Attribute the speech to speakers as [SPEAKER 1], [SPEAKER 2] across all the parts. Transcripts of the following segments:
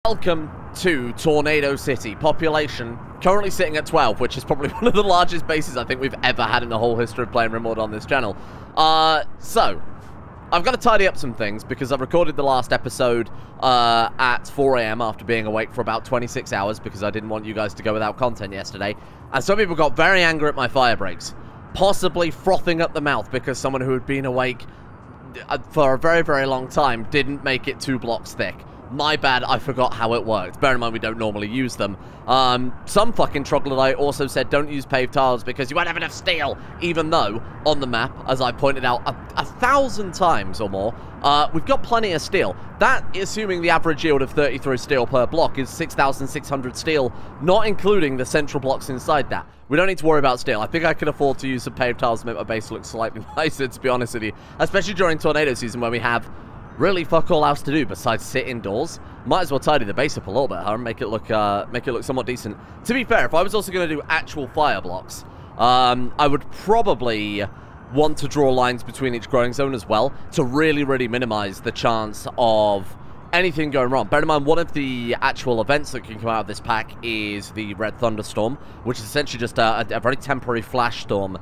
[SPEAKER 1] Welcome to Tornado City. Population currently sitting at 12, which is probably one of the largest bases I think we've ever had in the whole history of playing Rimworld on this channel. So, I've got to tidy up some things because I've recorded the last episode at 4 AM after being awake for about 26 hours because I didn't want you guys to go without content yesterday. And some people got very angry at my fire breaks, possibly frothing at the mouth because someone who had been awake for a very, very long time didn't make it 2 blocks thick. My bad, I forgot how it worked. Bear in mind, we don't normally use them. Some fucking troglodyte also said don't use paved tiles because you won't have enough steel. Even though, on the map, as I pointed out 1,000 times or more, we've got plenty of steel. That, assuming the average yield of 33 steel per block, is 6,600 steel, not including the central blocks inside that. We don't need to worry about steel. I think I can afford to use some paved tiles to make my base look slightly nicer, to be honest with you. Especially during tornado season where we have really fuck all else to do besides sit indoors. Might as well tidy the base up a little bit, huh? Make it look somewhat decent. To be fair, if I was also going to do actual fire blocks, I would probably want to draw lines between each growing zone as well to really, really minimize the chance of anything going wrong. Bear in mind, one of the actual events that can come out of this pack is the Red Thunderstorm, which is essentially just a very temporary flash storm.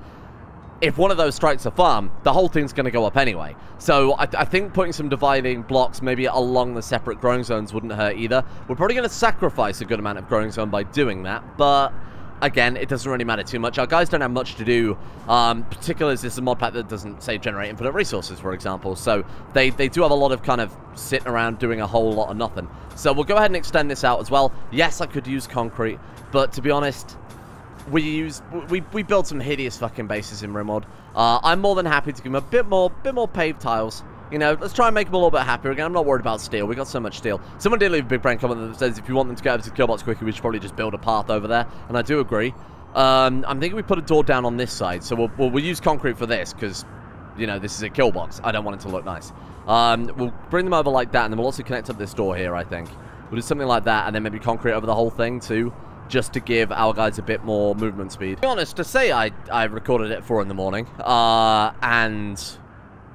[SPEAKER 1] If one of those strikes a farm, the whole thing's going to go up anyway. So I think putting some dividing blocks maybe along the separate growing zones wouldn't hurt either. We're probably going to sacrifice a good amount of growing zone by doing that, but again, it doesn't really matter too much. Our guys don't have much to do, particularly as this is a mod pack that doesn't, say, generate infinite resources, for example. So they do have a lot of kind of sitting around doing a whole lot of nothing. So we'll go ahead and extend this out as well. Yes, I could use concrete, but to be honest, we build some hideous fucking bases in Rimworld. I'm more than happy to give them a bit more paved tiles. You know, let's try and make them a little bit happier. Again, I'm not worried about steel. We got so much steel. Someone did leave a big brain comment that says if you want them to get over to the Killables quickly, we should probably just build a path over there. And I do agree. I'm thinking we put a door down on this side. So we'll use concrete for this because, you know, this is a kill box. I don't want it to look nice. We'll bring them over like that, and then we'll also connect up this door here, I think. We'll do something like that, and then maybe concrete over the whole thing too, just to give our guys a bit more movement speed. To be honest, to say I recorded it at 4 in the morning, and,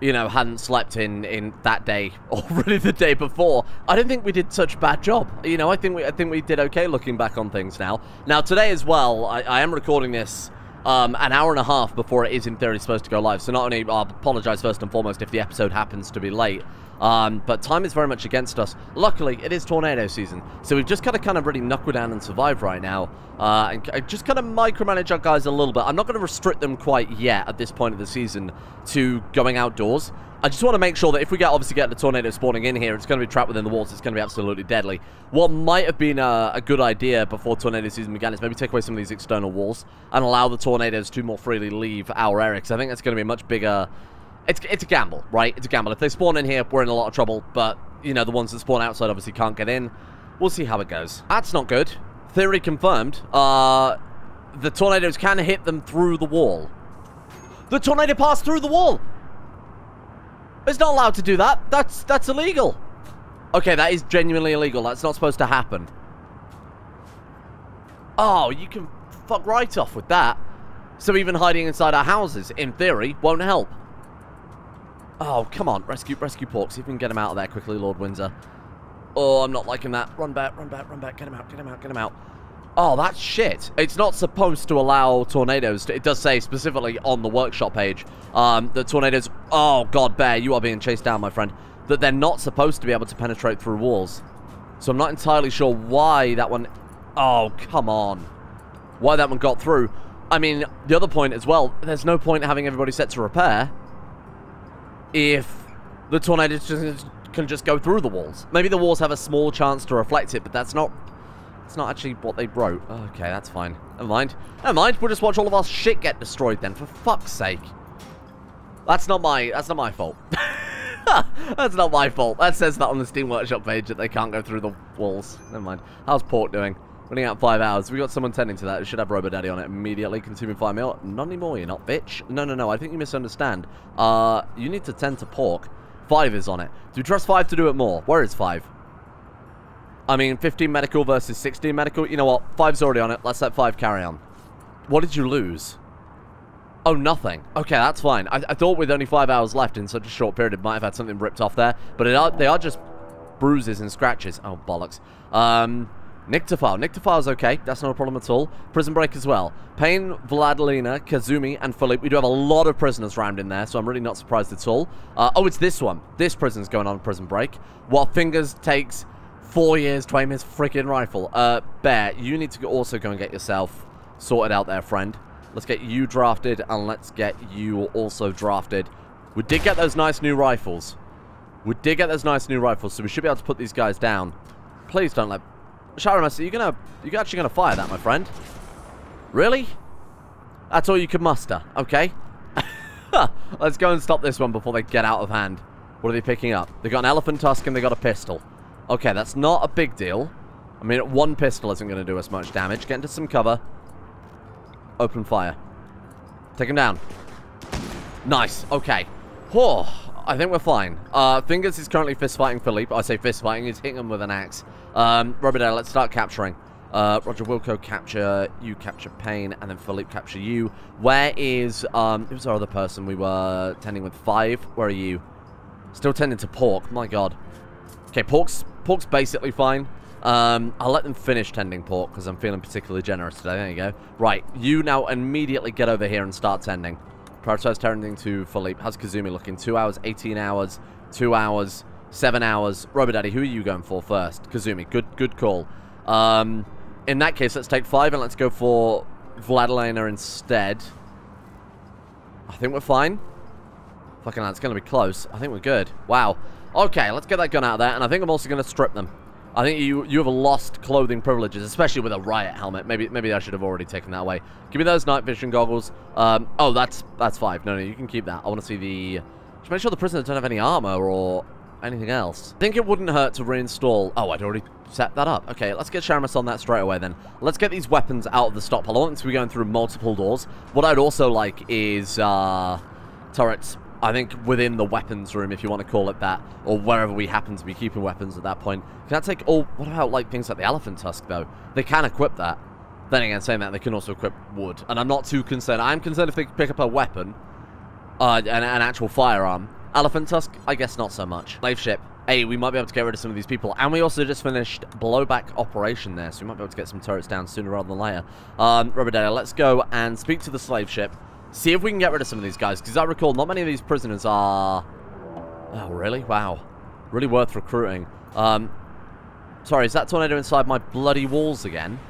[SPEAKER 1] you know, hadn't slept in that day, or really the day before, I don't think we did such a bad job. You know, I think we did okay looking back on things now. Now, today as well, I am recording this an hour and a half before it is in theory supposed to go live, so not only I'll apologize first and foremost if the episode happens to be late, but time is very much against us. Luckily, it is tornado season, so we've just got to kind of really knuckle down and survive right now, and just kind of micromanage our guys a little bit. I'm not going to restrict them quite yet at this point of the season to going outdoors. I just want to make sure that if we obviously get the tornado spawning in here, it's going to be trapped within the walls. It's going to be absolutely deadly. What might have been a good idea before tornado season began is maybe take away some of these external walls and allow the tornadoes to more freely leave our area, because I think that's going to be a much bigger... It's a gamble, right? It's a gamble. If they spawn in here, we're in a lot of trouble, but, you know, the ones that spawn outside obviously can't get in. We'll see how it goes. That's not good. Theory confirmed. The tornadoes can hit them through the wall. The tornado passed through the wall! It's not allowed to do that. That's illegal. Okay, that is genuinely illegal. That's not supposed to happen. Oh, you can fuck right off with that. So even hiding inside our houses, in theory, won't help. Oh, come on. Rescue pork. See if we can get him out of there quickly, Lord Windsor. Oh, I'm not liking that. Run back, run back, run back. Get him out, get him out, get him out. Oh, that's shit. It's not supposed to allow tornadoes to, it does say specifically on the workshop page, that tornadoes, oh god, Bear, you are being chased down, my friend, that they're not supposed to be able to penetrate through walls. So I'm not entirely sure why that one, oh, come on. Why that one got through. I mean, the other point as well, there's no point having everybody set to repair if the tornadoes can just go through the walls. Maybe the walls have a small chance to reflect it, but that's not... It's not actually what they wrote. Okay, that's fine. Never mind. Never mind. We'll just watch all of our shit get destroyed then, for fuck's sake. That's not my fault. That's not my fault. That says that on the Steam Workshop page that they can't go through the walls. Never mind. How's Pork doing? Running out 5 hours. We got someone tending to that. It should have Robo Daddy on it immediately. Consuming 5 mil. Not anymore, you're not, bitch. No. I think you misunderstand. You need to tend to Pork. 5 is on it. Do you trust 5 to do it more? Where is 5? I mean, 15 medical versus 16 medical. You know what? 5's already on it. Let's let 5 carry on. What did you lose? Oh, nothing. Okay, that's fine. I thought with only 5 hours left in such a short period, it might have had something ripped off there. But they are just bruises and scratches. Oh, bollocks. Nictafile is okay. That's not a problem at all. Prison Break as well. Pain, Vladilena, Kazumi, and Philippe. We do have a lot of prisoners round in there, so I'm really not surprised at all. Oh, it's this one. This prison's going on Prison Break. While Fingers takes 4 years to aim his freaking rifle. Bear, you need to also go and get yourself sorted out there, friend. Let's get you drafted, and let's get you also drafted. We did get those nice new rifles. So we should be able to put these guys down. Please don't let... Shadowmaster, you actually gonna fire that, my friend? Really? That's all you can muster, okay? Let's go and stop this one before they get out of hand. What are they picking up? They got an elephant tusk and they got a pistol. Okay, that's not a big deal. I mean, one pistol isn't gonna do us much damage. Get into some cover. Open fire. Take him down. Nice, okay. Whoa, I think we're fine. Fingers is currently fist-fighting Philippe. I say fist-fighting, he's hitting him with an axe. Robert, let's start capturing. Roger Wilco capture, you capture Pain, and then Philippe capture you. Where is, who's our other person we were tending with? 5? Where are you? Still tending to Pork, my god. Okay, Pork's basically fine. I'll let them finish tending Pork, because I'm feeling particularly generous today. There you go. Right, you now immediately get over here and start tending. Prioritize tending to Philippe. How's Kazumi looking? 2 hours, 18 hours, 2 hours, 7 hours. Robert, who are you going for first? Kazumi, good call. In that case, let's take 5 and let's go for Vladilena instead. I think we're fine. Fucking hell, it's going to be close. I think we're good. Wow. Okay, let's get that gun out of there, and I think I'm also going to strip them. I think you have lost clothing privileges, especially with a riot helmet. Maybe I should have already taken that away. Give me those night vision goggles. Oh, that's 5. No, you can keep that. I want to see the... Just make sure the prisoners don't have any armor or anything else. I think it wouldn't hurt to reinstall... Oh, I'd already set that up. Okay, let's get Sharamus on that straight away then. Let's get these weapons out of the stockpile. I want them to be going through multiple doors. What I'd also like is turrets. I think within the weapons room, if you want to call it that, or wherever we happen to be keeping weapons at that point. Can I take all... What about, like, things like the elephant tusk, though? They can equip that. Then again, saying that, they can also equip wood. And I'm not too concerned. I'm concerned if they pick up a weapon, an actual firearm. Elephant tusk, I guess not so much. Slave ship. Hey, we might be able to get rid of some of these people. And we also just finished blowback operation there, so we might be able to get some turrets down sooner rather than later. Robert, let's go and speak to the slave ship. See if we can get rid of some of these guys, because I recall not many of these prisoners are... Oh, really? Wow. Really worth recruiting. Sorry, is that tornado inside my bloody walls again?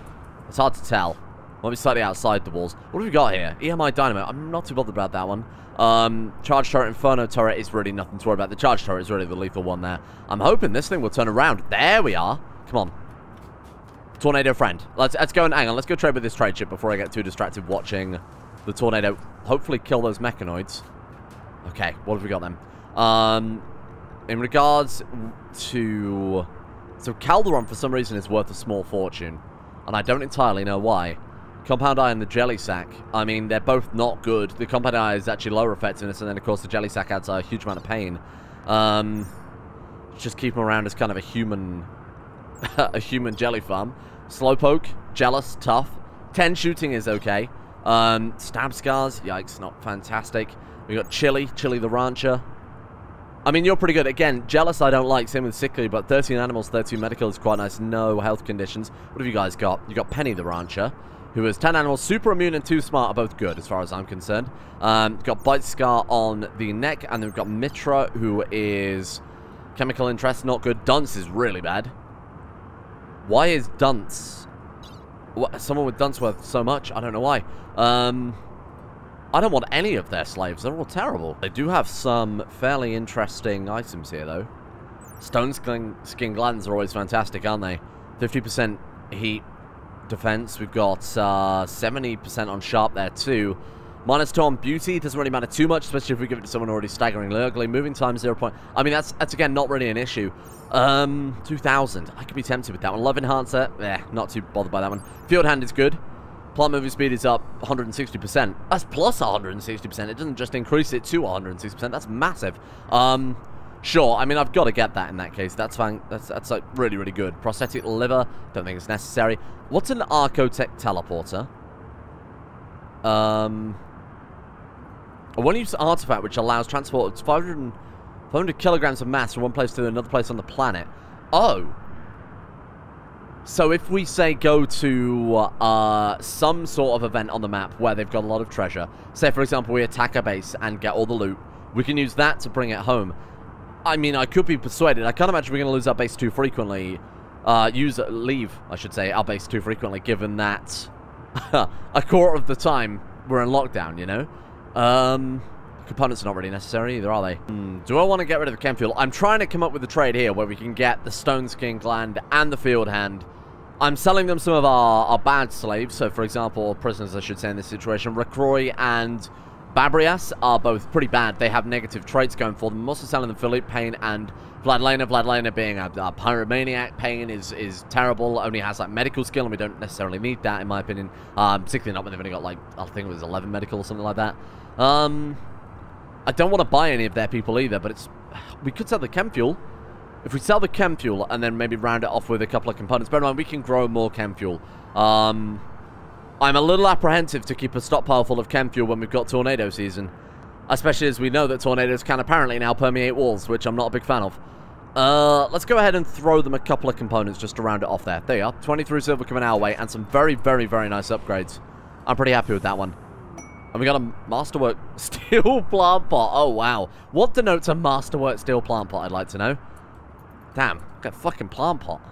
[SPEAKER 1] It's hard to tell. Might be slightly outside the walls. What have we got here? EMI Dynamo. I'm not too bothered about that one. Charge turret, Inferno turret is really nothing to worry about. The charge turret is really the lethal one there. I'm hoping this thing will turn around. There we are. Come on. Tornado friend. Let's go and hang on. Let's go trade with this trade ship before I get too distracted watching the tornado hopefully kill those mechanoids. Okay, what have we got then? In regards to... So Calderon, for some reason, is worth a small fortune. And I don't entirely know why. Compound Eye and the Jelly Sack, I mean, they're both not good. The Compound Eye is actually lower effectiveness, and then, of course, the Jelly Sack adds a huge amount of pain. Just keep them around as kind of a human... a human jelly farm. Slowpoke, Jealous, Tough. 10 shooting is okay. Stab Scars, yikes, not fantastic. We got Chili the Rancher. I mean, you're pretty good. Again, Jealous I don't like, same with Sickly, but 13 animals, 13 medical is quite nice. No health conditions. What have you guys got? You got Penny the Rancher, who is 10 animals, super immune and 2 smart are both good as far as I'm concerned. Got Bite Scar on the neck, and then we've got Mitra, who is chemical interest, not good. Dunce is really bad. Why is Dunce... Someone with Dunce worth so much? I don't know why. I don't want any of their slaves. They're all terrible. They do have some fairly interesting items here, though. Stone skin glands are always fantastic, aren't they? 50% heat defense. We've got 70% on sharp there, too. -2 on beauty. Doesn't really matter too much, especially if we give it to someone already staggeringly ugly. Moving time 0. I mean, that's again, not really an issue. 2,000. I could be tempted with that one. Love enhancer. Not too bothered by that one. Field hand is good. Plant moving speed is up 160%. That's plus 160%. It doesn't just increase it to 160%. That's massive. Sure. I mean, I've got to get that in that case. That's fine. That's like really, really good. Prosthetic liver. Don't think it's necessary. What's an Archotech teleporter? A one-use artifact which allows transport of 500 kilograms of mass from one place to another place on the planet. Oh. So if we, say, go to some sort of event on the map where they've got a lot of treasure, say, for example, we attack a base and get all the loot, we can use that to bring it home. I mean, I could be persuaded. I can't imagine we're going to lose our base too frequently. Leave, I should say, our base too frequently, given that a quarter of the time we're in lockdown, you know? Components are not really necessary either, are they? Do I want to get rid of the chem fuel? I'm trying to come up with a trade here where we can get the stone skin gland and the field hand. I'm selling them some of our bad slaves. So, for example, prisoners, I should say, in this situation. Rakroy and Babrias are both pretty bad. They have negative traits going for them. I'm also selling them Philippe, Pain, and Vladlena. Vladlena being a pirate maniac. Pain is terrible. Only has, like, medical skill, and we don't necessarily need that, in my opinion. Particularly not when they've only got, like, I think it was 11 medical or something like that. I don't want to buy any of their people either, but it's... We could sell the chem fuel. If we sell the chem fuel and then maybe round it off with a couple of components, bear in mind, we can grow more chem fuel. I'm a little apprehensive to keep a stockpile full of chem fuel when we've got tornado season. Especially as we know that tornadoes can apparently now permeate walls, which I'm not a big fan of. Let's go ahead and throw them a couple of components just to round it off there. There you are. 23 silver coming our way and some very, very, very nice upgrades. I'm pretty happy with that one. And we got a Masterwork steel plant pot. Oh, wow. What denotes a Masterwork steel plant pot, I'd like to know. Damn, got a fucking plant pot.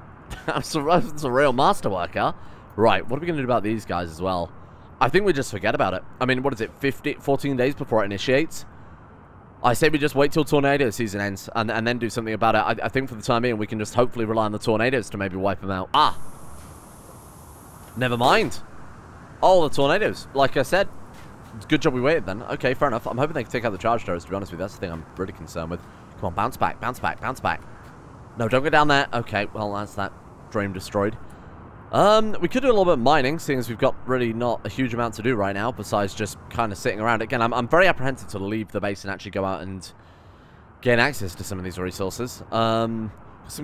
[SPEAKER 1] That's a real Masterwork, huh? Right, what are we going to do about these guys as well? I think we just forget about it. I mean, what is it, 14 days before it initiates? I say we just wait till tornado season ends and then do something about it. I think for the time being, we can just hopefully rely on the tornadoes to maybe wipe them out. Ah! Never mind. Oh, the tornadoes. Like I said. Good job we waited then. Okay, fair enough. I'm hoping they can take out the charge turrets, to be honest with you. That's the thing I'm really concerned with. Come on, bounce back, bounce back, bounce back. No, don't go down there. Okay, well, that's that dream destroyed. We could do a little bit of mining, seeing as we've got really not a huge amount to do right now, besides just kind of sitting around. Again, I'm very apprehensive to leave the base and actually go out and gain access to some of these resources. Some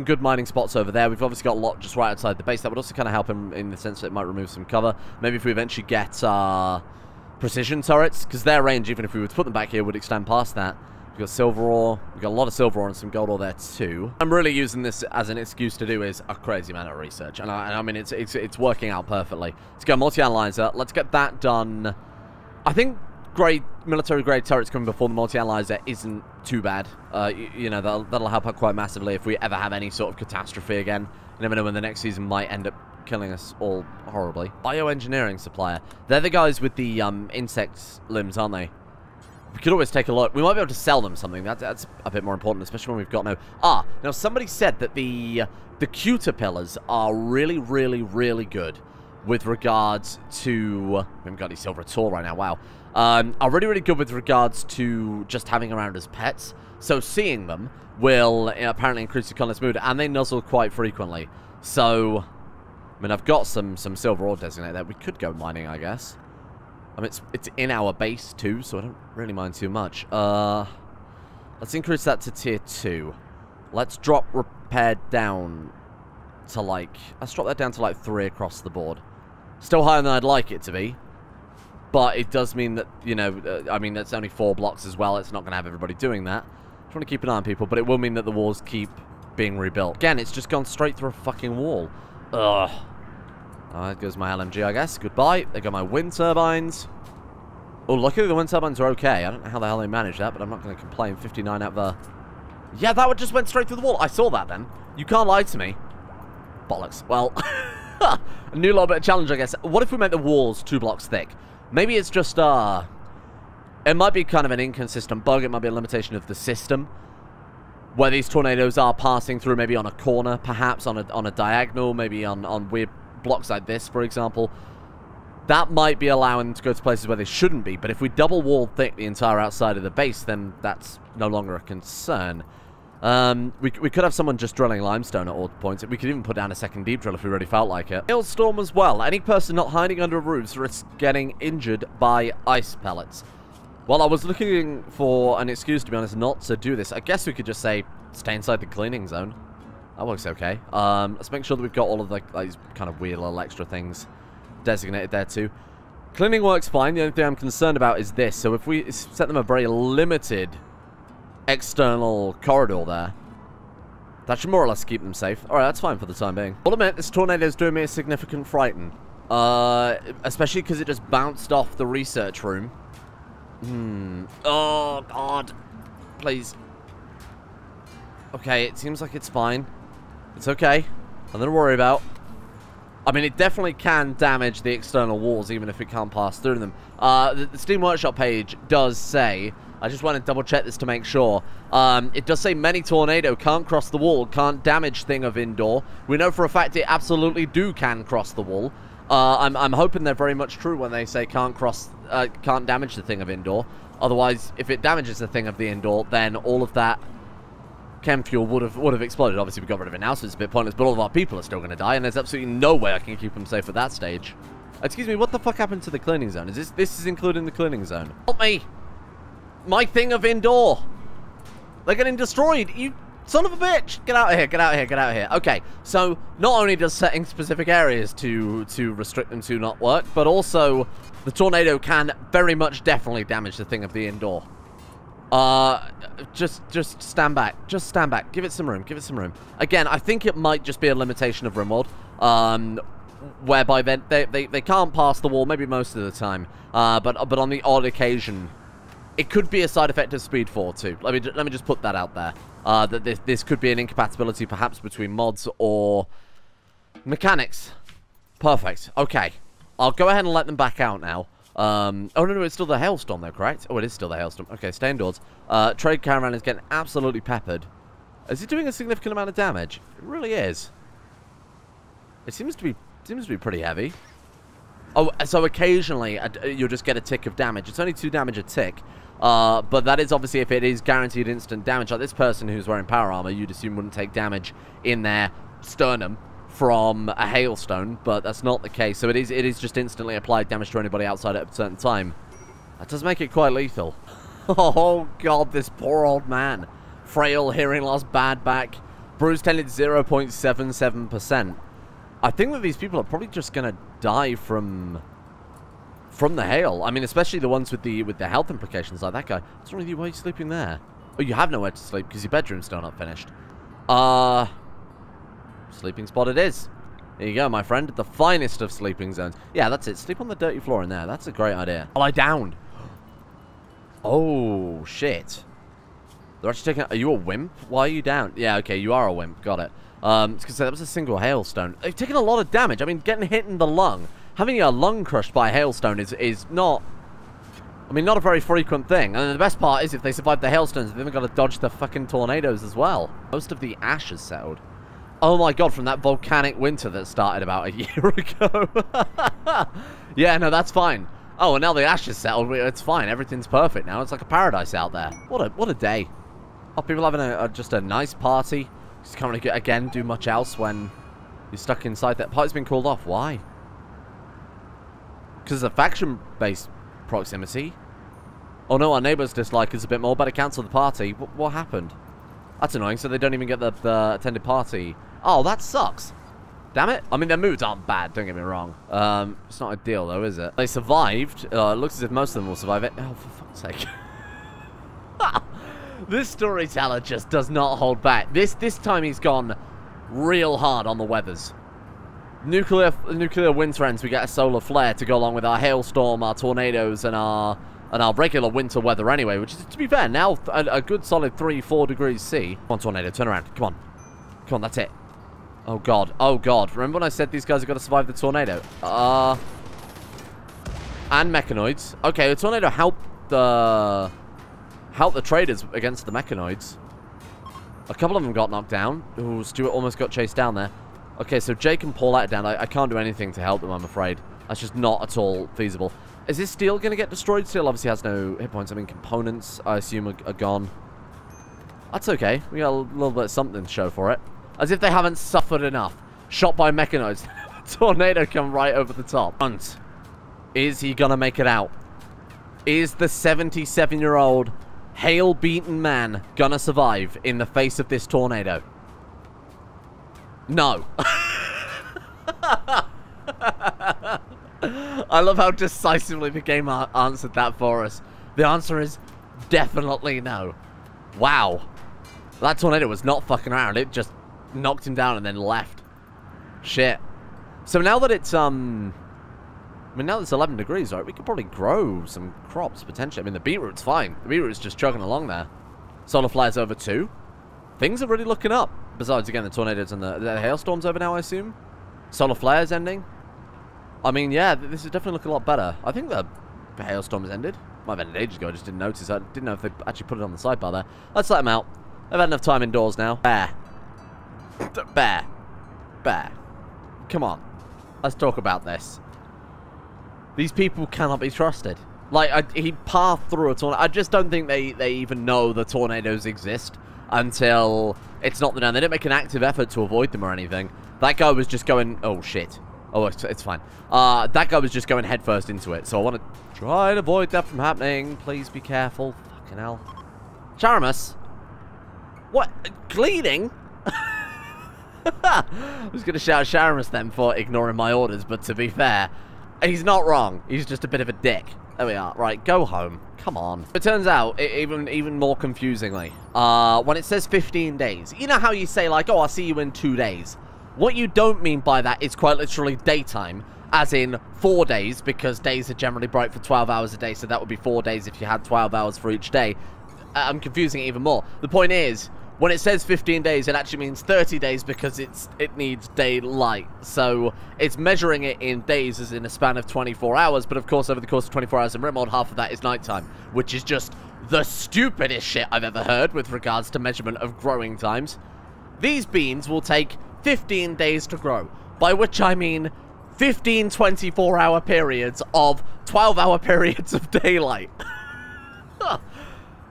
[SPEAKER 1] good mining spots over there. We've obviously got a lot just right outside the base. That would also kind of help in the sense that it might remove some cover. Maybe if we eventually get precision turrets, because their range, even if we were to put them back here, would extend past that. We've got silver ore. We've got a lot of silver ore and some gold ore there too. I'm really using this as an excuse to do is a crazy amount of research, and I mean it's working out perfectly. Let's go multi-analyzer. Let's get that done. I think military grade turrets coming before the multi-analyzer isn't too bad. You know, that'll help out quite massively if we ever have any sort of catastrophe again. You never know when the next season might end up killing us all horribly. Bioengineering supplier. They're the guys with the insect limbs, aren't they? We could always take a look. We might be able to sell them something. That's a bit more important, especially when we've got no... now somebody said that the caterpillars are really, really, really good with regards to... we haven't got any silver at all right now, wow. Are really, really good with regards to just having around as pets. So seeing them will apparently increase the colonist mood, and they nuzzle quite frequently. So... I mean, I've got some silver ore designated there. We could go mining, I guess. I mean, it's in our base, too, so I don't really mind too much. Let's increase that to tier 2. Let's drop repair down to, like... Let's drop that down to, like, 3 across the board. Still higher than I'd like it to be. But it does mean that, you know... I mean, that's only 4 blocks as well. It's not going to have everybody doing that. Just want to keep an eye on people, but it will mean that the walls keep being rebuilt. Again, it's just gone straight through a fucking wall. Ugh. Oh, there goes my LMG, I guess. Goodbye. There go my wind turbines. Oh, luckily the wind turbines are okay. I don't know how the hell they managed that, but I'm not going to complain. 59 out there. Yeah, that one just went straight through the wall. I saw that then. You can't lie to me. Bollocks. Well, a new little bit of challenge, I guess. What if we make the walls 2 blocks thick? Maybe it's just, it might be kind of an inconsistent bug. It might be a limitation of the system, where these tornadoes are passing through, maybe on a corner, perhaps on a diagonal, maybe on weird blocks like this, for example. That might be allowing them to go to places where they shouldn't be, but if we double wall thick the entire outside of the base, then that's no longer a concern. We could have someone just drilling limestone at all points. We could even put down a second deep drill if we really felt like it. Hailstorm as well. Any person not hiding under roofs risks getting injured by ice pellets. Well, I was looking for an excuse, to be honest, not to do this. I guess we could just say, stay inside the cleaning zone. That works okay. Let's make sure that we've got all of these kind of weird little extra things designated there too. Cleaning works fine. The only thing I'm concerned about is this. So if we set them a very limited external corridor there, That should more or less keep them safe. Alright, that's fine for the time being. I'll admit, this tornado is doing me a significant frighten. Especially because it just bounced off the research room. Oh, God. Please. Okay, it seems like it's fine. It's okay. Nothing to worry about. I mean, it definitely can damage the external walls, even if it can't pass through them. The Steam Workshop page does say... I just want to double check this to make sure. It does say many tornado can't cross the wall, can't damage thing of indoor. We know for a fact it absolutely can cross the wall. I'm hoping they're very much true when they say can't damage the thing of indoor. Otherwise, if it damages the thing of the indoor, then all of that chem fuel would have exploded. Obviously, we got rid of it now, so it's a bit pointless. But all of our people are still going to die, and there's absolutely no way I can keep them safe at that stage. Excuse me, what the fuck happened to the cleaning zone? Is this is including the cleaning zone? Help me! My thing of indoor. They're getting destroyed. You son of a bitch. Get out of here. Get out of here. Get out of here. Okay. So not only does setting specific areas to restrict them to not work, but also the tornado can very much definitely damage the thing of the indoor. Just stand back. Just stand back. Give it some room. Give it some room. Again, I think it might just be a limitation of Rimworld. Whereby they can't pass the wall maybe most of the time. But on the odd occasion, it could be a side effect of Speed 4 too. Let me just put that out there. That this could be an incompatibility perhaps between mods or mechanics. Perfect. Okay. I'll go ahead and let them back out now. Oh no, it's still the hailstorm though, correct? Oh, it is still the hailstorm. Okay, stay indoors. Trade caravan is getting absolutely peppered. Is it doing a significant amount of damage? It really is. It seems to be pretty heavy. Oh, so occasionally you'll just get a tick of damage. It's only 2 damage a tick. But that is obviously if it is guaranteed instant damage. Like this person who's wearing power armor, you'd assume wouldn't take damage in their sternum from a hailstone, but that's not the case. So it is just instantly applied damage to anybody outside at a certain time. That does make it quite lethal. Oh god, this poor old man. Frail, hearing loss, bad back. Bruise tended 0.77%. I think that these people are probably just gonna die from the hail. I mean, especially the ones with the health implications, like that guy. What's wrong with you? Why are you sleeping there? Oh, you have nowhere to sleep because your bedroom's still not finished. Sleeping spot it is. There you go, my friend. The finest of sleeping zones. Yeah, that's it. Sleep on the dirty floor in there. That's a great idea. Lie down. Oh, shit. They're actually taking... Are you a wimp? Why are you down? Yeah, okay, you are a wimp. Got it. Because that was a single hailstone. They've taken a lot of damage. I mean, getting hit in the lung. Having your lung crushed by a hailstone is not... I mean, not a very frequent thing. And the best part is if they survive the hailstones, they've even got to dodge the fucking tornadoes as well. Most of the ash has settled. Oh my god, from that volcanic winter that started about a year ago. Yeah, no, that's fine. Oh, and now the ash has settled. It's fine. Everything's perfect now. It's like a paradise out there. What a day. Oh, people having just a nice party. Just can't really, again, do much else when you're stuck inside. That party's been called off. Why? Because of faction-based proximity. Oh no, our neighbours dislike us a bit more. Better cancel the party. What happened? That's annoying. So they don't even get the attended party. Oh, that sucks. Damn it. I mean, their moods aren't bad. Don't get me wrong. It's not ideal though, is it? They survived. It looks as if most of them will survive it. Oh, for fuck's sake. This storyteller just does not hold back. This time he's gone real hard on the weathers. Nuclear winter ends, we get a solar flare to go along with our hailstorm, our tornadoes, and our regular winter weather anyway, which is, to be fair, now a good solid 3-4 degrees C. Come on, tornado, turn around. Come on. Come on, that's it. Oh, God. Oh, God. Remember when I said these guys are going to survive the tornado? And mechanoids. Okay, the tornado helped the traders against the mechanoids. A couple of them got knocked down. Ooh, Stuart almost got chased down there. Okay, so Jake and Paul out down. I can't do anything to help them, I'm afraid. That's just not at all feasible. Is this steel going to get destroyed? Steel obviously has no hit points. I mean, components, I assume, are gone. That's okay. We got a little bit of something to show for it. As if they haven't suffered enough. Shot by mechanoids. Tornado come right over the top. Hunt. Is he going to make it out? Is the 77-year-old hail-beaten man going to survive in the face of this tornado? No. I love how decisively the game answered that for us. The answer is definitely no. Wow. That tornado was not fucking around. It just knocked him down and then left. Shit. So now that it's, I mean, now that it's 11 degrees, right, we could probably grow some crops, potentially. I mean, the beetroot's fine. The beetroot's just chugging along there. Solar flare's over 2. Things are really looking up. Besides, again, the tornadoes and the hailstorm's over now, I assume. Solar flare's ending. I mean, yeah, this is definitely looking a lot better. I think the hailstorm has ended. Might have ended ages ago, I just didn't notice. I didn't know if they actually put it on the sidebar there. Let's let them out. I've had enough time indoors now. Bear. Bear. Bear. Come on. Let's talk about this. These people cannot be trusted. Like, he passed through a tornado. I just don't think they even know the tornadoes exist until it's not done. They didn't make an active effort to avoid them or anything. That guy was just going... Oh, shit. Oh, it's fine. That guy was just going headfirst into it. So I want to try and avoid that from happening. Please be careful. Fucking hell. Charamus? What? Cleaning? I was going to shout Charamus then for ignoring my orders, but to be fair, he's not wrong. He's just a bit of a dick. There we are. Right, go home. Come on. It turns out, even more confusingly, when it says 15 days, you know how you say, like, oh, I'll see you in 2 days. What you don't mean by that is quite literally daytime, as in 4 days, because days are generally bright for 12 hours a day, so that would be 4 days if you had 12 hours for each day. I'm confusing it even more. The point is, when it says 15 days, it actually means 30 days because it needs daylight. So it's measuring it in days as in a span of 24 hours, but of course over the course of 24 hours in Rimworld, half of that is nighttime, which is just the stupidest shit I've ever heard with regards to measurement of growing times. These beans will take 15 days to grow, by which I mean 15 24-hour periods of 12-hour periods of daylight.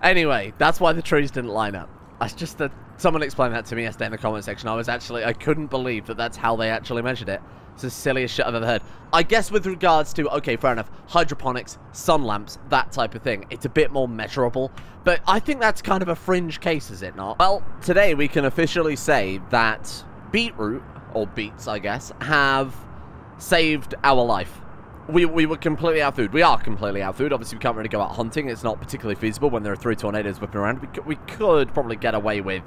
[SPEAKER 1] Anyway, that's why the trees didn't line up. That's just that someone explained that to me yesterday in the comment section. I couldn't believe that that's how they actually measured it. It's the silliest shit I've ever heard. I guess with regards to, okay, fair enough, hydroponics, sun lamps, that type of thing, it's a bit more measurable. But I think that's kind of a fringe case, is it not? Well, today we can officially say that beetroot, or beets, I guess, have saved our life. We were completely out of food. We are completely out of food. Obviously, we can't really go out hunting. It's not particularly feasible when there are 3 tornadoes whipping around. We could probably get away with,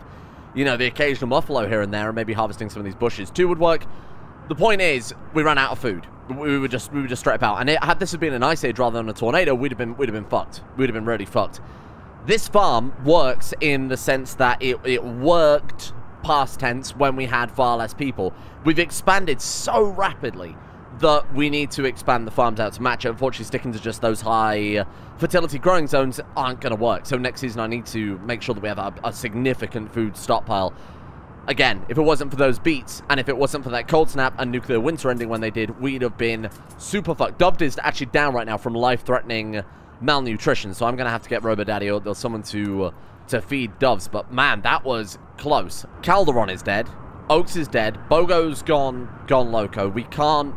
[SPEAKER 1] you know, the occasional buffalo here and there, and maybe harvesting some of these bushes. 2 would work. The point is, we ran out of food. We were just straight up out. And had this been an ice age rather than a tornado, we'd have been fucked. We'd have been really fucked. This farm works in the sense that it worked past tense when we had far less people. We've expanded so rapidly that we need to expand the farms out to match it. Unfortunately, sticking to just those high fertility growing zones aren't going to work. So next season, I need to make sure that we have a significant food stockpile. Again, if it wasn't for those beets, and if it wasn't for that cold snap and nuclear winter ending when they did, we'd have been super fucked. Doved is actually down right now from life-threatening malnutrition, so I'm going to have to get Robo-Daddy or someone to feed doves. But man, that was close. Calderon is dead. Oaks is dead. Bogo's gone loco. We can't...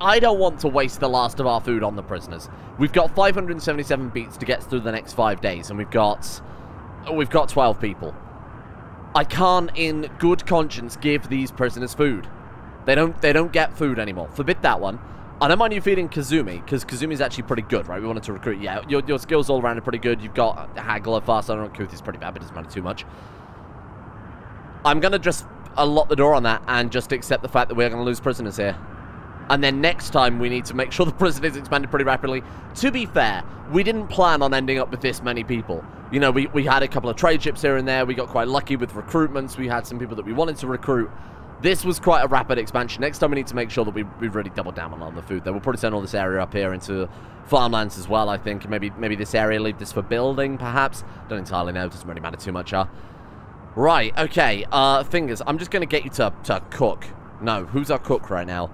[SPEAKER 1] I don't want to waste the last of our food on the prisoners. We've got 577 beets to get through the next 5 days, and we've got 12 people. I can't, in good conscience, give these prisoners food. They don't get food anymore. Forbid that one. I don't mind you feeding Kazumi, because Kazumi's actually pretty good, right? We wanted to recruit. Yeah, your skills all around are pretty good. You've got Haggler, Fast Runner, and Couth is pretty bad, but it doesn't matter too much. I'm going to just lock the door on that and just accept the fact that we're going to lose prisoners here. And then next time, we need to make sure the prison is expanded pretty rapidly. To be fair, we didn't plan on ending up with this many people. You know, we had a couple of trade ships here and there. We got quite lucky with recruitments. We had some people that we wanted to recruit. This was quite a rapid expansion. Next time, we need to make sure that we really double down on the food. Then we'll probably turn all this area up here into farmlands as well, I think. Maybe this area, leave this for building, perhaps. Don't entirely know. Doesn't really matter too much, huh? Right, okay. Fingers, I'm just going to get you to cook. No, who's our cook right now?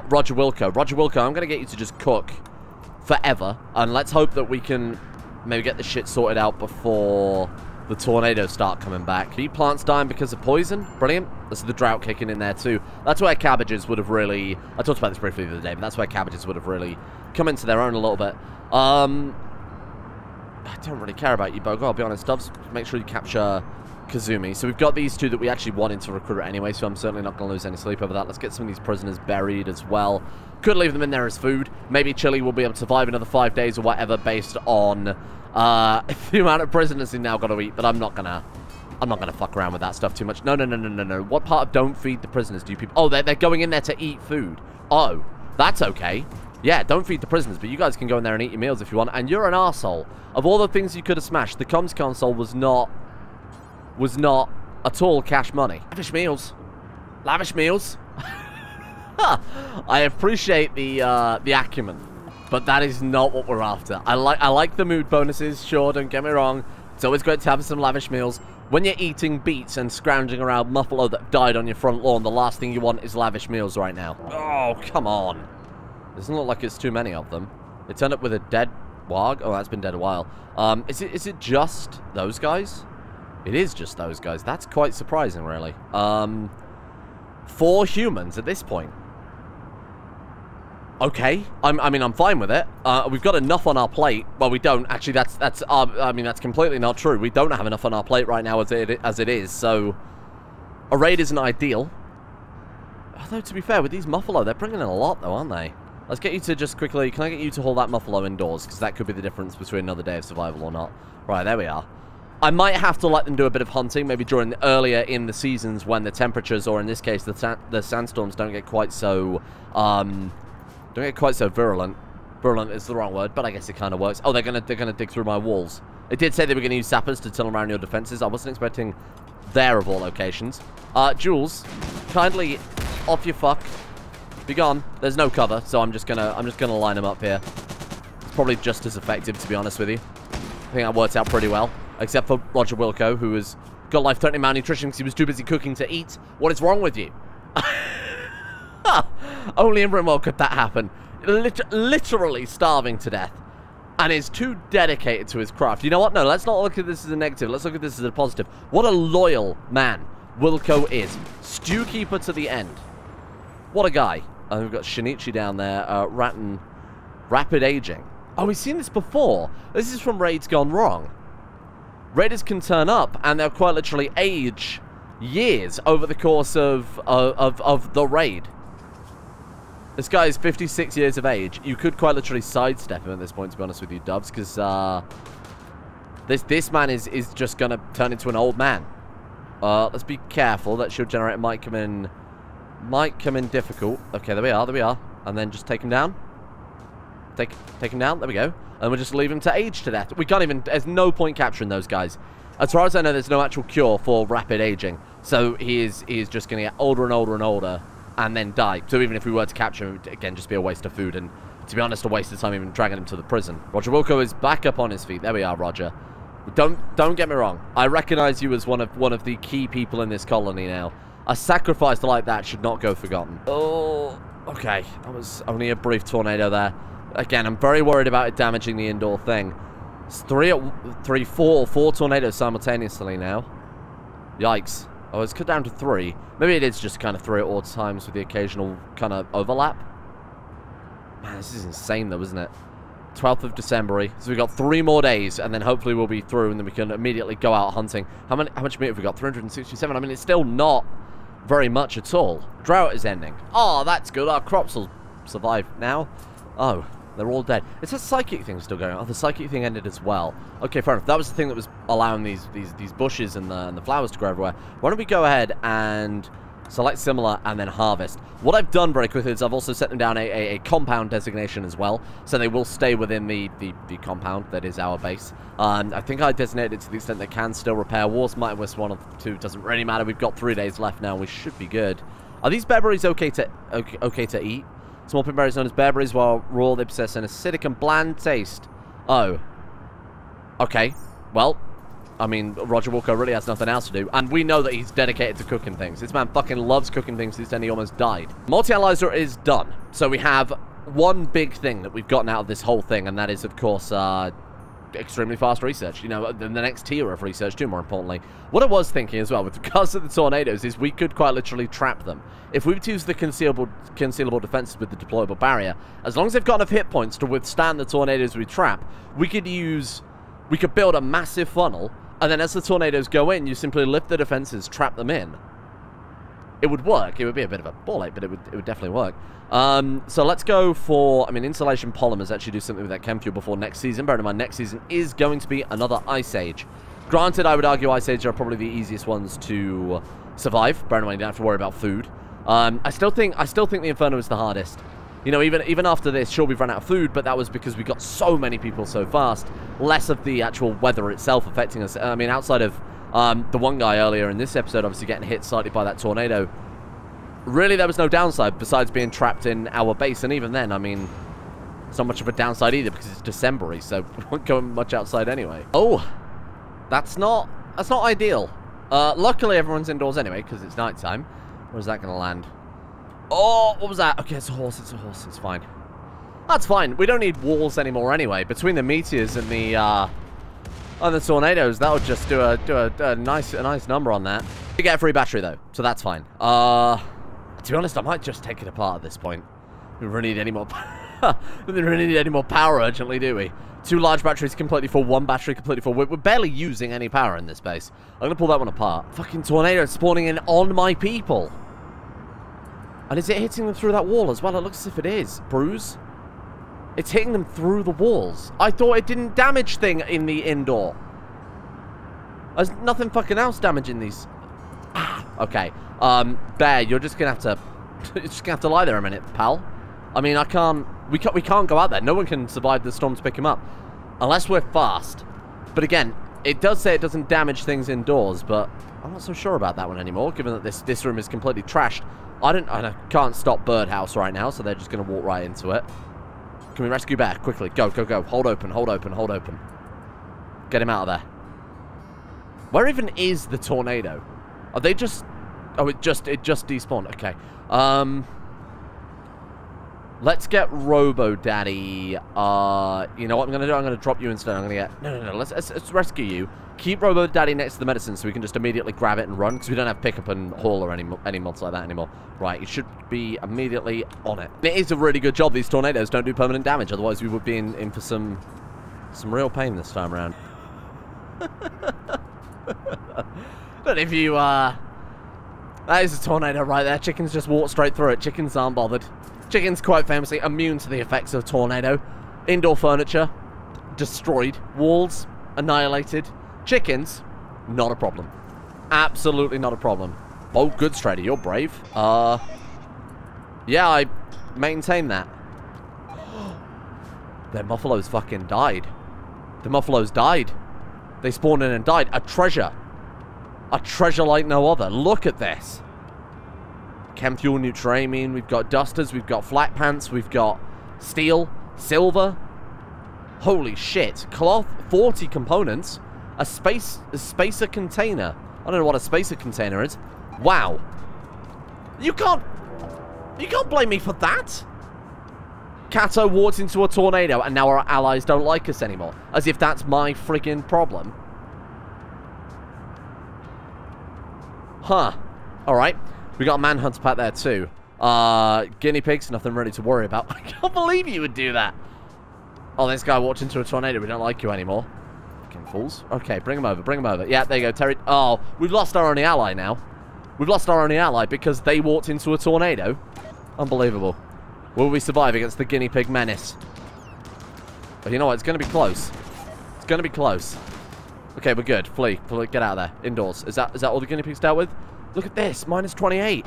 [SPEAKER 1] Roger Wilco. Roger Wilco, I'm going to get you to just cook forever. And let's hope that we can maybe get this shit sorted out before the tornadoes start coming back. Are plants dying because of poison? Brilliant. This is the drought kicking in there too. That's where cabbages would have really... I talked about this briefly the other day, but that's where cabbages would have really come into their own a little bit. I don't really care about you, Bogo, I'll be honest. Doves, make sure you capture Kazumi. So we've got these 2 that we actually wanted to recruit anyway, so I'm certainly not going to lose any sleep over that. Let's get some of these prisoners buried as well. Could leave them in there as food. Maybe Chile will be able to survive another 5 days or whatever based on the amount of prisoners he now got to eat, but I'm not going to I'm not going to fuck around with that stuff too much. No, no, no, no, no, no. What part of don't feed the prisoners do you people... Oh, they're going in there to eat food. Oh, that's okay. Yeah, don't feed the prisoners, but you guys can go in there and eat your meals if you want. And you're an arsehole. Of all the things you could have smashed, the comms console was not at all cash money. Lavish meals. Lavish meals. I appreciate the acumen, but that is not what we're after. I like the mood bonuses, sure, don't get me wrong. It's always great to have some lavish meals. When you're eating beets and scrounging around buffalo that died on your front lawn, the last thing you want is lavish meals right now. Oh, come on. Doesn't look like it's too many of them. They turned up with a dead warg. Oh, that's been dead a while. Is it just those guys? It is just those guys. That's quite surprising, really. 4 humans at this point. Okay, I mean, I'm fine with it. We've got enough on our plate. Well, we don't. Actually, I mean, that's completely not true. We don't have enough on our plate right now as it is, so a raid isn't ideal. Although, to be fair, with these Muffalo, they're bringing in a lot, though, aren't they? Let's get you to just quickly... Can I get you to hold that Muffalo indoors? Because that could be the difference between another day of survival or not. Right, there we are. I might have to let them do a bit of hunting, maybe earlier in the seasons when the temperatures, or in this case, the sandstorms don't get quite so... virulent. Virulent is the wrong word, but I guess it kind of works. Oh, they're gonna dig through my walls. It did say they were gonna use sappers to tunnel around your defenses. I wasn't expecting there of all locations. Jules, kindly off your fuck. Be gone. There's no cover, so I'm just gonna line them up here. It's probably just as effective, to be honest with you. I think that worked out pretty well, except for Roger Wilco, who has got life-threatening malnutrition because he was too busy cooking to eat. What is wrong with you? Only in Rimworld could that happen. Literally starving to death. And is too dedicated to his craft. You know what? No, let's not look at this as a negative. Let's look at this as a positive. What a loyal man Wilco is. Stewkeeper to the end. What a guy. We've got Shinichi down there. Rapid aging. Oh, we've seen this before. This is from Raids Gone Wrong. Raiders can turn up and they'll quite literally age years over the course of the raid. This guy is 56 years of age. You could quite literally sidestep him at this point, to be honest with you, Dubs, because this man is just going to turn into an old man. Let's be careful. That shield generator might come in difficult. Okay, there we are. And then just take him down. Take him down. There we go. And we'll just leave him to age to death. We can't even... There's no point capturing those guys. As far as I know, there's no actual cure for rapid aging. So he is just going to get older and older and older and then die. So even if we were to capture him, again, just be a waste of food. And to be honest, a waste of time even dragging him to the prison. Roger Wilco is back up on his feet. There we are, Roger. Don't get me wrong. I recognize you as one of the key people in this colony now. A sacrifice like that should not go forgotten. Oh, okay. That was only a brief tornado there. Again, I'm very worried about it damaging the indoor thing. It's four tornadoes simultaneously now. Yikes. Oh, it's cut down to 3. Maybe it is just kind of 3 at all times with the occasional kind of overlap. Man, this is insane though, isn't it? 12th of December. So we've got 3 more days, and then hopefully we'll be through, and then we can immediately go out hunting. How much meat have we got? 367. I mean, it's still not very much at all. Drought is ending. Oh, that's good. Our crops will survive now. Oh, they're all dead. It's a psychic thing still going on. Oh, the psychic thing ended as well. Okay, fair enough. That was the thing that was allowing these bushes and the flowers to grow everywhere. Why don't we go ahead and select similar and then harvest. What I've done very quickly is I've also set them down a compound designation as well, so they will stay within the compound that is our base. I think I designated it to the extent they can still repair. Wars might miss 1 or 2, doesn't really matter. We've got 3 days left now. We should be good. Are these bearberries okay to eat? Small pin berries known as bearberries, while raw they possess an acidic and bland taste. Oh. Okay. Well, I mean, Roger Wilco really has nothing else to do, and we know that he's dedicated to cooking things. This man fucking loves cooking things to the extent he almost died. Multi-analyzer is done. So we have one big thing that we've gotten out of this whole thing, and that is, of course, extremely fast research. You know, the next tier of research, too, more importantly. What I was thinking as well, with regards to the tornadoes, is we could quite literally trap them. If we were to use the concealable defenses with the deployable barrier, as long as they've got enough hit points to withstand the tornadoes we trap, we could build a massive funnel, and then as the tornadoes go in, you simply lift the defenses, trap them in. It would work. It would be a bit of a ball ache, but it would definitely work. So let's go for, I mean, insulation polymers actually do something with that chem fuel before next season. Bear in mind, next season is going to be another ice age. Granted, I would argue Ice Age are probably the easiest ones to survive. Bear in mind, you don't have to worry about food. I still think the Inferno is the hardest. You know, even after this, sure, we've run out of food, but that was because we got so many people so fast. Less of the actual weather itself affecting us. I mean, outside of the one guy earlier in this episode, obviously getting hit slightly by that tornado, really there was no downside besides being trapped in our base. And even then, I mean, it's not much of a downside either because it's December-y, so we won't go much outside anyway. Oh, that's not ideal. Luckily, everyone's indoors anyway because it's nighttime. Where's that going to land? Oh, what was that? Okay, it's a horse, it's fine. That's fine. We don't need walls anymore anyway. Between the meteors and the tornadoes, that would just do a nice number on that. We get a free battery though, so that's fine. To be honest, I might just take it apart at this point. We don't really need any more we don't really need any more power urgently, do we? 2 large batteries completely full, 1 battery completely full. We're barely using any power in this base. I'm gonna pull that one apart. Fucking tornado spawning in on my people. And is it hitting them through that wall as well? It looks as if it is. Bruise? It's hitting them through the walls. I thought it didn't damage thing in the indoor. There's nothing fucking else damaging these. Okay. Bear, you're just gonna have to... you're just gonna have to lie there a minute, pal. I mean, we can't go out there. No one can survive the storm to pick him up. Unless we're fast. But again, it does say it doesn't damage things indoors, but I'm not so sure about that one anymore, given that this room is completely trashed. I can't stop Birdhouse right now, so they're just going to walk right into it. Can we rescue Bear? Quickly. Go, go, go. Hold open, hold open, hold open. Get him out of there. Where even is the tornado? Are they just... oh, it just despawned. Okay. Let's get Robo Daddy. You know what I'm going to do? I'm going to drop you instead. I'm going to get... no. Let's rescue you. Keep Robo Daddy next to the medicine so we can just immediately grab it and run, because we don't have pickup and haul or any mods like that anymore. Right, it should be immediately on it. It is a really good job these tornadoes don't do permanent damage, otherwise we would be in for some real pain this time around. But if you, that is a tornado right there. Chickens just walk straight through it. Chickens aren't bothered. Chickens quite famously immune to the effects of tornado. Indoor furniture destroyed. Walls annihilated. Chickens, not a problem. Absolutely not a problem. Oh, good, Strider. You're brave. Yeah, I maintain that. Their Muffalos fucking died. The Muffalos died. They spawned in and died. A treasure. A treasure like no other. Look at this. Chem fuel, neutramine. We've got dusters. We've got flat pants. We've got steel, silver. Holy shit. Cloth, 40 components. A spacer container. I don't know what a spacer container is. Wow. You can't blame me for that. Kato walked into a tornado and now our allies don't like us anymore. As if that's my friggin' problem. Huh. Alright. We got a manhunt pack there too. Guinea pigs, nothing really to worry about. I can't believe you would do that. Oh, this guy walked into a tornado. We don't like you anymore. Fucking fools. Okay, bring him over. Bring him over. Yeah, there you go. Terry. Oh, we've lost our only ally now. We've lost our only ally because they walked into a tornado. Unbelievable. Will we survive against the guinea pig menace? But you know what? It's going to be close. It's going to be close. Okay, we're good. Flee. Flee. Get out of there. Indoors. Is that all the guinea pigs dealt with? Look at this. Minus 28.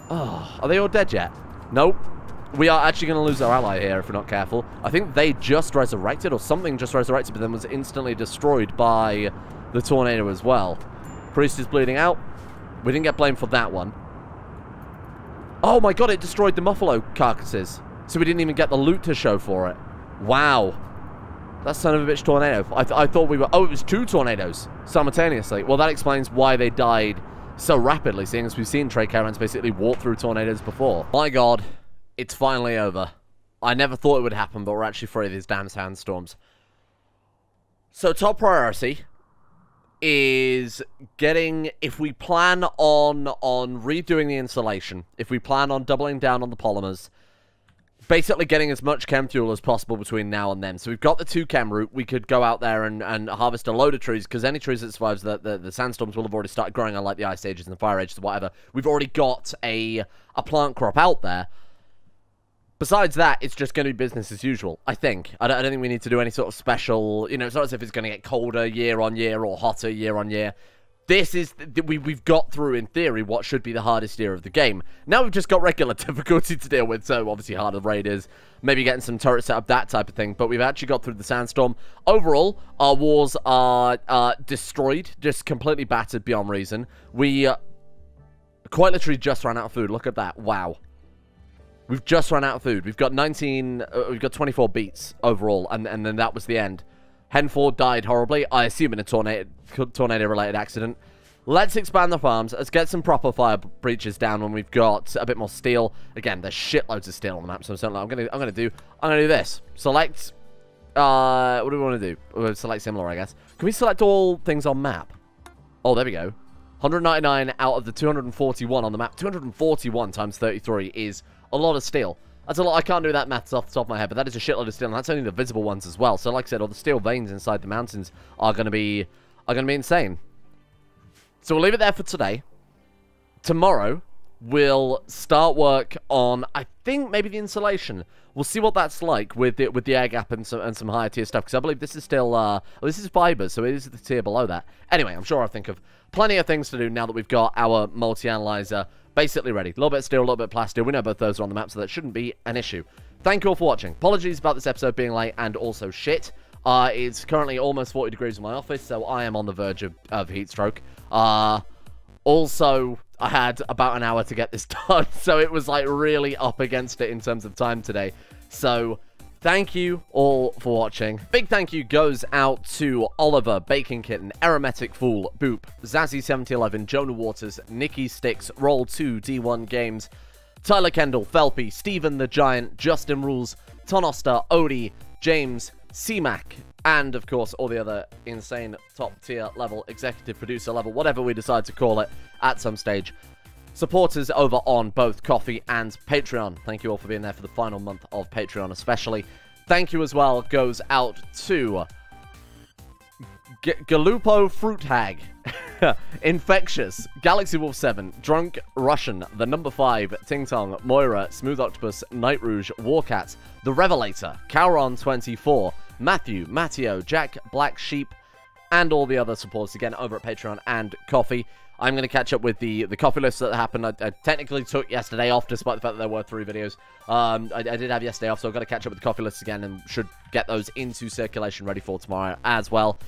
[SPEAKER 1] Oh, are they all dead yet? Nope. We are actually going to lose our ally here if we're not careful. I think they just resurrected, or something just resurrected, but then was instantly destroyed by the tornado as well. Priest is bleeding out. We didn't get blamed for that one. Oh my god, it destroyed the Muffalo carcasses. So we didn't even get the loot to show for it. Wow. That son of a bitch tornado. I thought we were... oh, it was 2 tornadoes simultaneously. Well, that explains why they died so rapidly, seeing as we've seen trade caravans basically walk through tornadoes before. My god. It's finally over. I never thought it would happen, but we're actually free of these damn sandstorms. So top priority is getting, if we plan on redoing the installation, if we plan on doubling down on the polymers, basically getting as much chem fuel as possible between now and then. So we've got the 2 chem route. We could go out there and harvest a load of trees, because any trees that survives the sandstorms will have already started growing, unlike the ice ages and the fire ages or whatever. We've already got a plant crop out there. Besides that, it's just going to be business as usual, I think. I don't think we need to do any sort of special, you know, it's not as if it's going to get colder year on year or hotter year on year. This is, we've got through, in theory, what should be the hardest year of the game. Now we've just got regular difficulty to deal with, so obviously harder raiders, maybe getting some turrets set up, that type of thing. But we've actually got through the sandstorm. Overall, our wars are destroyed, just completely battered beyond reason. We quite literally just ran out of food. Look at that. Wow. We've just run out of food. We've got 24 beats overall, and then that was the end. Henford died horribly, I assume in a tornado-related accident. Let's expand the farms. Let's get some proper fire breaches down when we've got a bit more steel. Again, there's shitloads of steel on the map, so I'm gonna do this. Select. What do we want to do? We'll select similar, I guess. Can we select all things on map? Oh, there we go. 199 out of the 241 on the map. 241 times 33 is a lot of steel. That's a lot. I can't do that maths off the top of my head, but that is a shitload of steel, and that's only the visible ones as well. So, like I said, all the steel veins inside the mountains are gonna be insane. So we'll leave it there for today. Tomorrow, we'll start work on, I think, maybe the insulation. We'll see what that's like with the air gap and some higher tier stuff, because I believe this is still, this is fibers, so it is the tier below that. Anyway, I'm sure I'll think of plenty of things to do now that we've got our multi-analyzer basically ready. A little bit of steel, a little bit of plastic. We know both those are on the map, so that shouldn't be an issue. Thank you all for watching. Apologies about this episode being late and also shit. It's currently almost 40 degrees in my office, so I am on the verge of heat stroke. Also, I had about an hour to get this done, so it was like really up against it in terms of time today. So, thank you all for watching. Big thank you goes out to Oliver, Bacon Kitten, Aromatic Fool, Boop, Zazzy7011, Jonah Waters, Nikki Sticks, Roll2, D1 Games, Tyler Kendall, Felpy, Stephen the Giant, Justin Rules, Tonoster, Odie, James, C-Mac, and, of course, all the other insane top-tier level, executive producer level, whatever we decide to call it at some stage. Supporters over on both Coffee and Patreon. Thank you all for being there for the final month of Patreon especially. Thank you as well goes out to Galupo Fruit Hag, Infectious, Galaxy Wolf 7, Drunk Russian, The Number 5, Ting Tong, Moira, Smooth Octopus, Night Rouge, Warcats, The Revelator, Cowron 24, Matthew, Matteo, Jack, Black Sheep, and all the other supporters again over at Patreon and Coffee. I'm going to catch up with the coffee list that happened. I technically took yesterday off, despite the fact that there were 3 videos. I did have yesterday off, so I've got to catch up with the coffee lists again and should get those into circulation ready for tomorrow as well.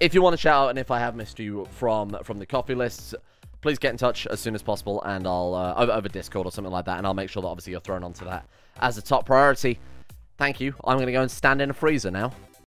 [SPEAKER 1] If you want to shout out, and if I have missed you from the coffee lists, please get in touch as soon as possible, and I'll over Discord or something like that, and I'll make sure that obviously you're thrown onto that as a top priority. Thank you. I'm going to go and stand in a freezer now.